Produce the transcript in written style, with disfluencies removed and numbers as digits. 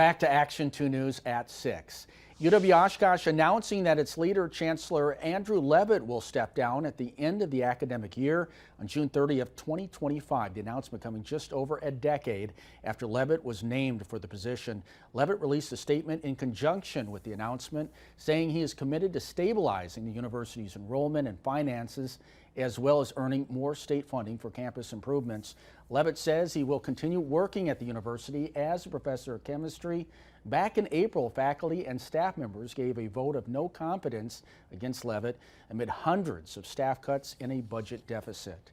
Back to Action 2 News at 6. UW announcing that its leader, Chancellor Andrew Leavitt, will step down at the end of the academic year on June 30th, 2025. The announcement coming just over a decade after Leavitt was named for the position. Leavitt released a statement in conjunction with the announcement saying he is committed to stabilizing the university's enrollment and finances, as well as earning more state funding for campus improvements. Leavitt says he will continue working at the university as a professor of chemistry. Back in April, faculty and staff members gave a vote of no confidence against Leavitt amid hundreds of staff cuts in a budget deficit.